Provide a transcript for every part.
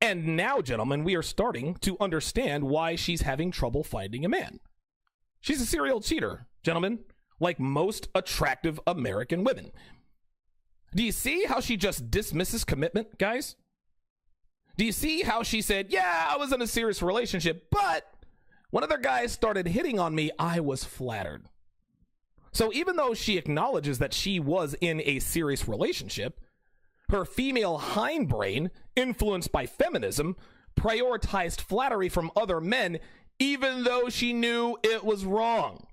And now, gentlemen, we are starting to understand why she's having trouble finding a man. She's a serial cheater, gentlemen, like most attractive American women. Do you see how she just dismisses commitment, guys? Do you see how she said, yeah, I was in a serious relationship, but when other guys started hitting on me, I was flattered. So even though she acknowledges that she was in a serious relationship, her female hindbrain, influenced by feminism, prioritized flattery from other men, even though she knew it was wrong.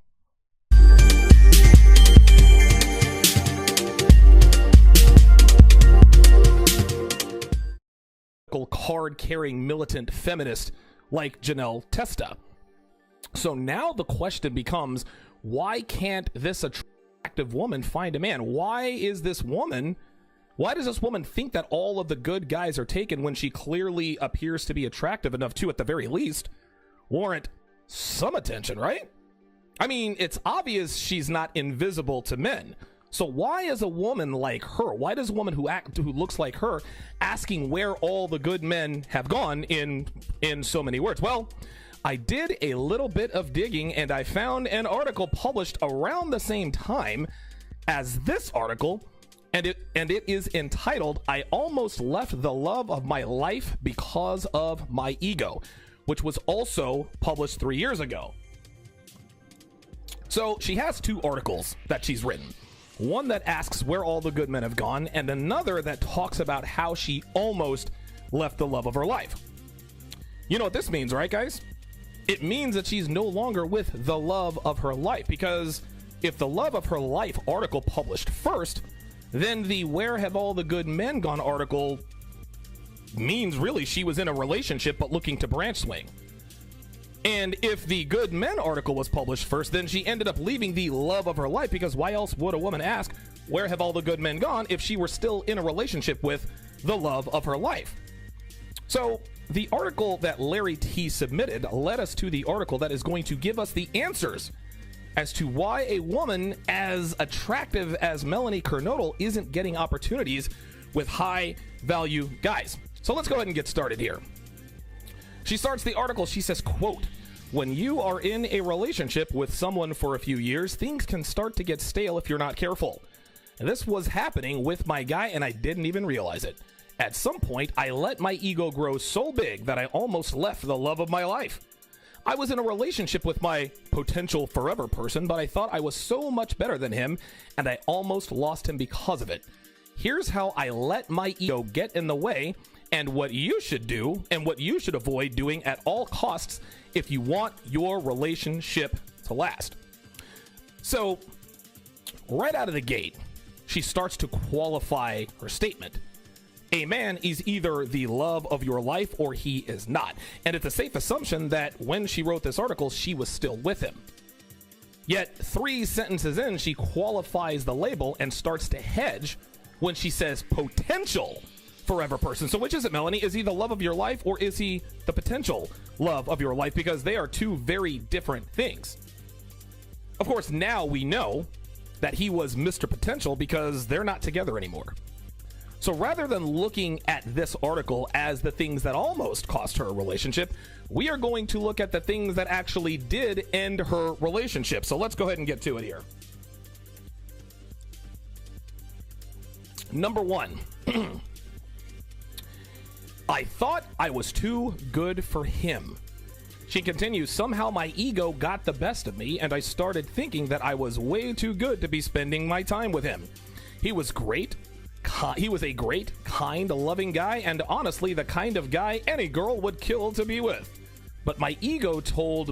Card-carrying militant feminist like Janelle Testa. So now the question becomes, why can't this attractive woman find a man? Why does this woman think that all of the good guys are taken when she clearly appears to be attractive enough to, at the very least, warrant some attention, right? I mean, it's obvious she's not invisible to men. So why is a woman like her, why does a woman who looks like her asking where all the good men have gone in so many words? Well, I did a little bit of digging and I found an article published around the same time as this article, and it is entitled, "I Almost Left the Love of My Life Because of My Ego," which was also published 3 years ago. So she has two articles that she's written. One that asks where all the good men have gone, and another that talks about how she almost left the love of her life. You know what this means, right, guys? It means that she's no longer with the love of her life, because if the love of her life article published first, then the where have all the good men gone article means really she was in a relationship but looking to branch swing. And if the good men article was published first, then she ended up leaving the love of her life, because why else would a woman ask, where have all the good men gone, if she were still in a relationship with the love of her life? So the article that Larry T submitted led us to the article that is going to give us the answers as to why a woman as attractive as Melanie Kernodle isn't getting opportunities with high value guys. So let's go ahead and get started here. She starts the article, she says, quote, "When you are in a relationship with someone for a few years, things can start to get stale if you're not careful. And this was happening with my guy and I didn't even realize it. At some point, I let my ego grow so big that I almost left the love of my life. I was in a relationship with my potential forever person, but I thought I was so much better than him and I almost lost him because of it. Here's how I let my ego get in the way, and what you should do and what you should avoid doing at all costs if you want your relationship to last." So right out of the gate, she starts to qualify her statement. A man is either the love of your life or he is not. And it's a safe assumption that when she wrote this article, she was still with him. Yet 3 sentences in, she qualifies the label and starts to hedge when she says potential forever person. So which is it, Melanie? Is he the love of your life or is he the potential love of your life? Because they are two very different things. Of course, now we know that he was Mr. Potential because they're not together anymore. So rather than looking at this article as the things that almost cost her a relationship, we are going to look at the things that actually did end her relationship. So let's go ahead and get to it here. Number 1. I thought I was too good for him. She continues, somehow my ego got the best of me and I started thinking that I was way too good to be spending my time with him. He was great. He was a great, kind, loving guy, and honestly the kind of guy any girl would kill to be with. But my ego told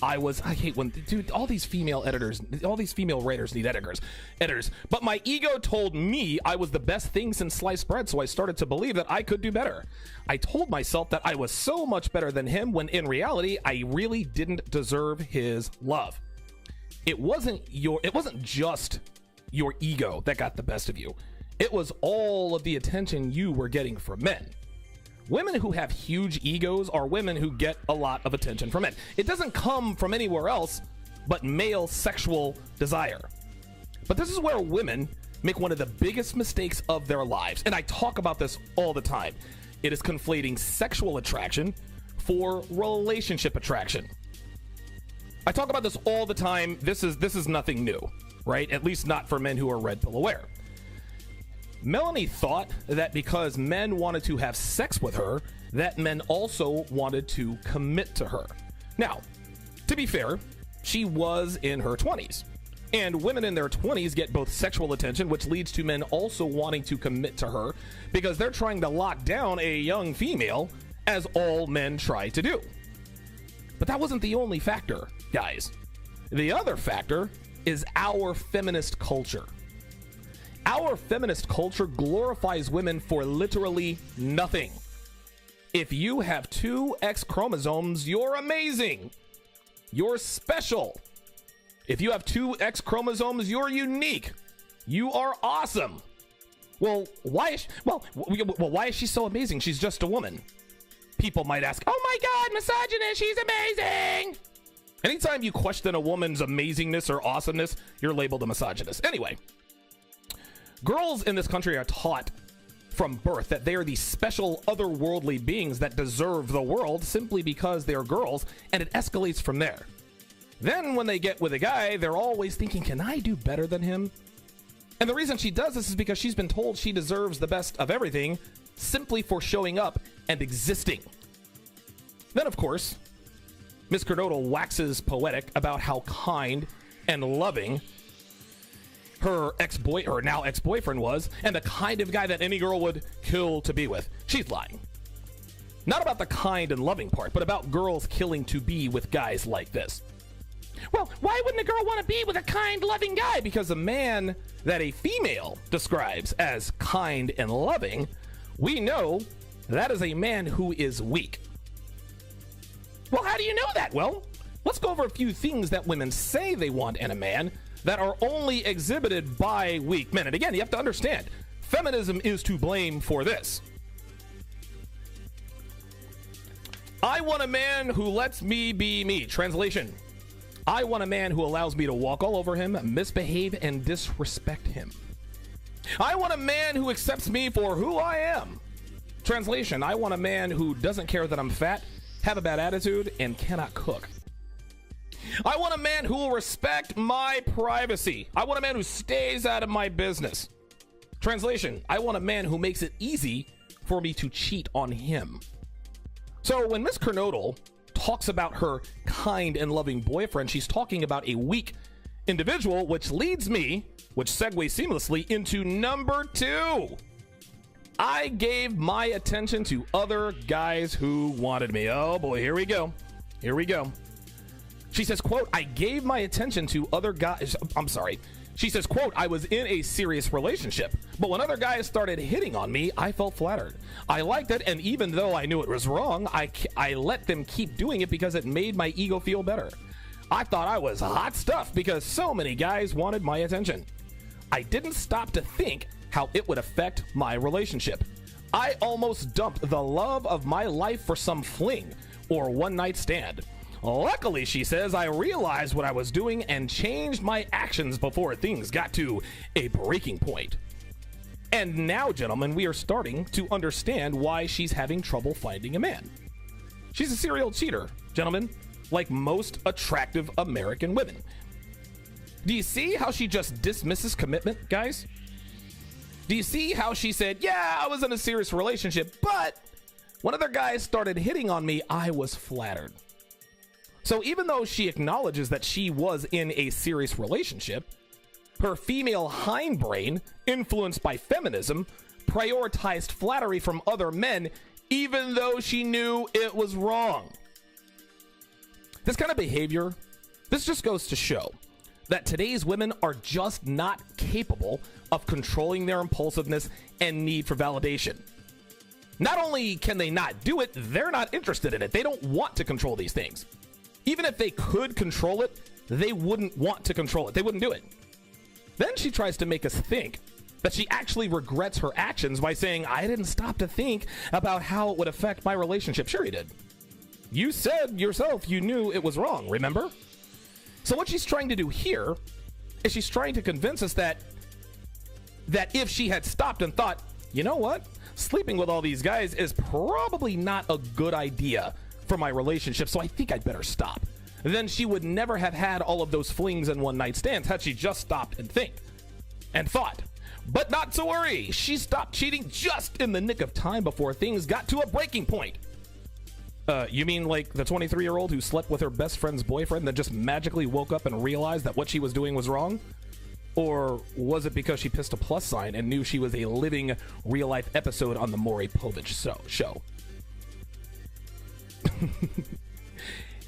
I hate when, dude, all these female writers need editors. But my ego told me I was the best thing since sliced bread, so I started to believe that I could do better. I told myself that I was so much better than him when in reality, I really didn't deserve his love. It wasn't just your ego that got the best of you. It was all of the attention you were getting from men. Women who have huge egos are women who get a lot of attention from men. It doesn't come from anywhere else but male sexual desire. But this is where women make one of the biggest mistakes of their lives. And I talk about this all the time. it is conflating sexual attraction for relationship attraction. I talk about this all the time. This is nothing new, right? At least not for men who are red pill aware. Melanie thought that because men wanted to have sex with her, that men also wanted to commit to her. Now, to be fair, she was in her 20s. And women in their 20s get both sexual attention, which leads to men also wanting to commit to her because they're trying to lock down a young female, as all men try to do. But that wasn't the only factor, guys. The other factor is our feminist culture. Our feminist culture glorifies women for literally nothing. If you have 2 X chromosomes, you're amazing. You're special. If you have 2 X chromosomes, you're unique. You are awesome. Well, why is she so amazing? She's just a woman. People might ask, oh my God, misogynist, she's amazing. Anytime you question a woman's amazingness or awesomeness, you're labeled a misogynist. Anyway, girls in this country are taught from birth that they are these special otherworldly beings that deserve the world simply because they're girls, and it escalates from there. Then when they get with a guy, they're always thinking, can I do better than him? And the reason she does this is because she's been told she deserves the best of everything simply for showing up and existing. Then, of course, Miss Kernodle waxes poetic about how kind and loving her now ex-boyfriend was, and the kind of guy that any girl would kill to be with. She's lying. Not about the kind and loving part, but about girls killing to be with guys like this. Well, why wouldn't a girl want to be with a kind, loving guy? Because a man that a female describes as kind and loving, we know that is a man who is weak. Well, how do you know that? Well, let's go over a few things that women say they want in a man that are only exhibited by weak men. And again, you have to understand, feminism is to blame for this. I want a man who lets me be me. Translation: I want a man who allows me to walk all over him, misbehave, and disrespect him. I want a man who accepts me for who I am. Translation: I want a man who doesn't care that I'm fat, have a bad attitude, and cannot cook. I want a man who will respect my privacy. I want a man who stays out of my business. Translation: I want a man who makes it easy for me to cheat on him. So when Miss Kernodle talks about her kind and loving boyfriend, she's talking about a weak individual, which segues seamlessly into number 2. I gave my attention to other guys who wanted me. Oh boy, here we go. She says, quote, I gave my attention to other guys. She says, quote, I was in a serious relationship, but when other guys started hitting on me, I felt flattered. I liked it, and even though I knew it was wrong, I let them keep doing it because it made my ego feel better. I thought I was hot stuff because so many guys wanted my attention. I didn't stop to think how it would affect my relationship. I almost dumped the love of my life for some fling or one-night stand. Luckily, she says, I realized what I was doing and changed my actions before things got to a breaking point. And now, gentlemen, we are starting to understand why she's having trouble finding a man. She's a serial cheater, gentlemen, like most attractive American women. Do you see how she just dismisses commitment, guys? Do you see how she said, yeah, I was in a serious relationship, but when other guys started hitting on me, I was flattered. So even though she acknowledges that she was in a serious relationship, her female hindbrain, influenced by feminism, prioritized flattery from other men, even though she knew it was wrong. This kind of behavior, this just goes to show that today's women are just not capable of controlling their impulsiveness and need for validation. Not only can they not do it, they're not interested in it. They don't want to control these things. Even if they could control it, they wouldn't want to control it. They wouldn't do it. Then she tries to make us think that she actually regrets her actions by saying, I didn't stop to think about how it would affect my relationship. Sure you did. You said yourself you knew it was wrong, remember? So what she's trying to do here is she's trying to convince us that if she had stopped and thought, you know what? sleeping with all these guys is probably not a good idea for my relationship, so I think I'd better stop. Then she would never have had all of those flings and one-night stands had she just stopped and thought. But not to worry, she stopped cheating just in the nick of time before things got to a breaking point. You mean like the 23-year-old who slept with her best friend's boyfriend then just magically woke up and realized that what she was doing was wrong? Or was it because she pissed a plus sign and knew she was a living, real-life episode on the Maury Povich show?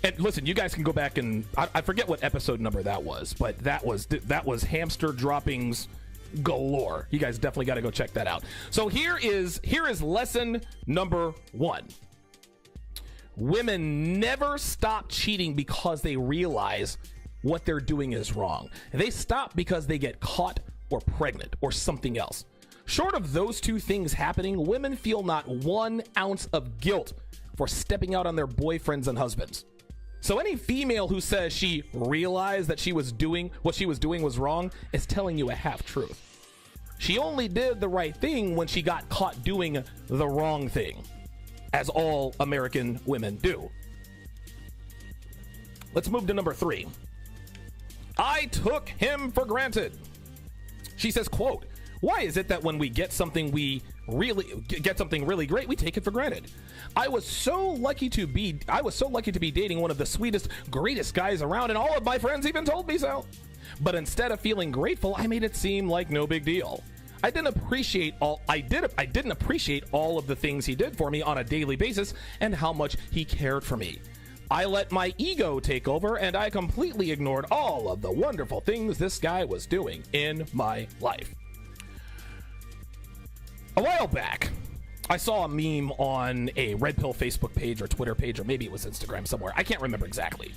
And listen, you guys can go back and I forget what episode number that was, but that was hamster droppings galore. You guys definitely got to go check that out. So here is lesson number 1. Women never stop cheating because they realize what they're doing is wrong. They stop because they get caught or pregnant or something else. Short of those two things happening, women feel not 1 ounce of guilt for stepping out on their boyfriends and husbands. So any female who says she realized that what she was doing was wrong is telling you a half truth. She only did the right thing when she got caught doing the wrong thing, as all American women do. Let's move to number 3. I took him for granted. She says, quote, "Why is it that when we get something really great, we take it for granted? I was so lucky to be dating one of the sweetest, greatest guys around, and all of my friends even told me so. But instead of feeling grateful, I made it seem like no big deal. I didn't appreciate all of the things he did for me on a daily basis and how much he cared for me. I let my ego take over, and I completely ignored all of the wonderful things this guy was doing in my life." A while back, I saw a meme on a Red Pill Facebook page or Twitter page, or maybe it was Instagram somewhere. I can't remember exactly.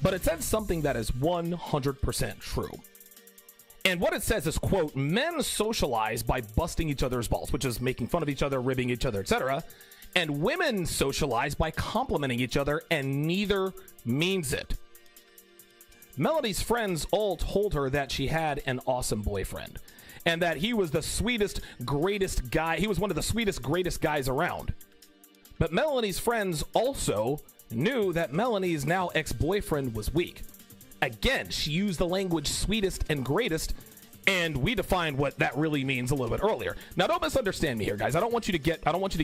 But it said something that is 100% true. And what it says is, quote, "Men socialize by busting each other's balls," which is making fun of each other, ribbing each other, etc. "And women socialize by complimenting each other, and neither means it." Melanie's friends all told her that she had an awesome boyfriend and that he was the sweetest, greatest guy. He was one of the sweetest, greatest guys around. But Melanie's friends also knew that Melanie's now ex-boyfriend was weak. Again, she used the language sweetest and greatest, and we defined what that really means a little bit earlier. Now, don't misunderstand me here, guys. I don't want you to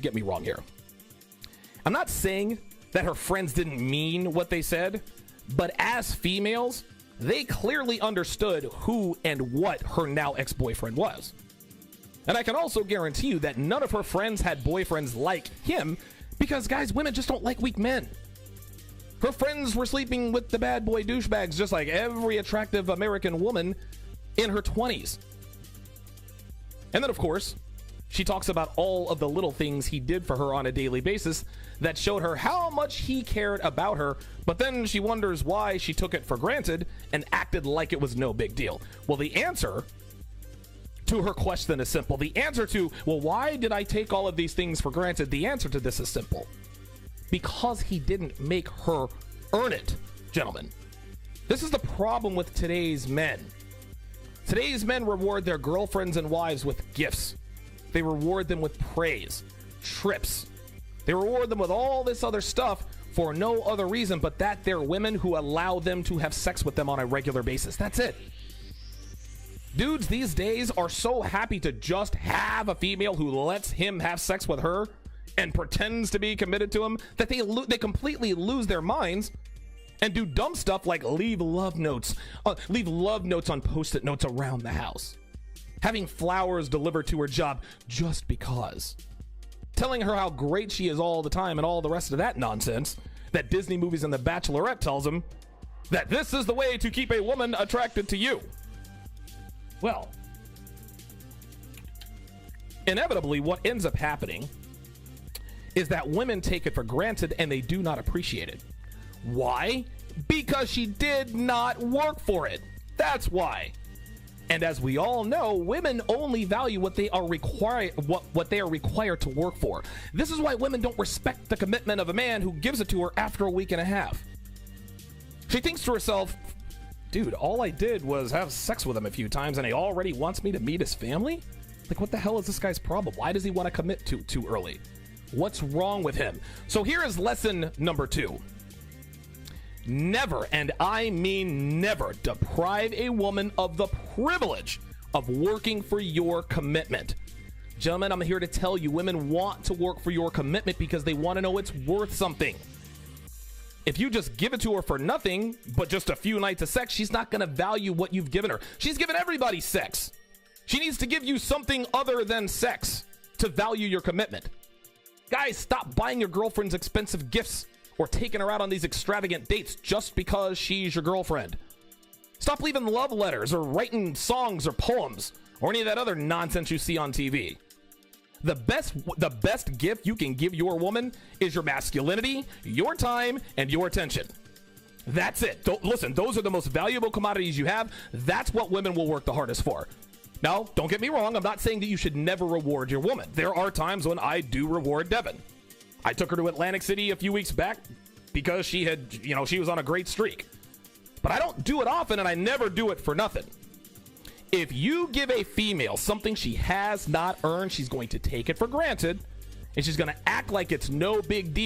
get me wrong here. I'm not saying that her friends didn't mean what they said, but as females, they clearly understood who and what her now ex-boyfriend was. And I can also guarantee you that none of her friends had boyfriends like him, because, guys, women just don't like weak men. Her friends were sleeping with the bad boy douchebags just like every attractive American woman in her 20s. And then, of course, she talks about all of the little things he did for her on a daily basis that showed her how much he cared about her, but then she wonders why she took it for granted and acted like it was no big deal. Well, the answer to her question is simple. The answer to, well, why did I take all of these things for granted? The answer to this is simple. Because he didn't make her earn it, gentlemen. This is the problem with today's men. Today's men reward their girlfriends and wives with gifts. They reward them with praise, trips. They reward them with all this other stuff for no other reason but that they're women who allow them to have sex with them on a regular basis. That's it. Dudes these days are so happy to just have a female who lets him have sex with her and pretends to be committed to him that they completely lose their minds and do dumb stuff like leave love notes on post-it notes around the house, having flowers delivered to her job just because, telling her how great she is all the time and all the rest of that nonsense that Disney movies and The Bachelorette tells them that this is the way to keep a woman attracted to you. Well, inevitably what ends up happening is that women take it for granted and they do not appreciate it. Why? Because she did not work for it. That's why. And as we all know, women only value what they are required to work for. This is why women don't respect the commitment of a man who gives it to her after a week and a half. She thinks to herself, dude, all I did was have sex with him a few times and he already wants me to meet his family? Like, what the hell is this guy's problem? Why does he want to commit too early? What's wrong with him? So here is lesson number 2. Never, and I mean never, deprive a woman of the privilege of working for your commitment. Gentlemen, I'm here to tell you, women want to work for your commitment because they want to know it's worth something. If you just give it to her for nothing, but just a few nights of sex, she's not going to value what you've given her. She's given everybody sex. She needs to give you something other than sex to value your commitment. Guys, stop buying your girlfriends expensive gifts or taking her out on these extravagant dates just because she's your girlfriend. Stop leaving love letters or writing songs or poems or any of that other nonsense you see on TV. The best gift you can give your woman is your masculinity, your time, and your attention. That's it. Listen, those are the most valuable commodities you have. That's what women will work the hardest for. Now, don't get me wrong. I'm not saying that you should never reward your woman. There are times when I do reward Devin. I took her to Atlantic City a few weeks back because she was on a great streak. But I don't do it often, and I never do it for nothing. If you give a female something she has not earned, she's going to take it for granted, and she's going to act like it's no big deal.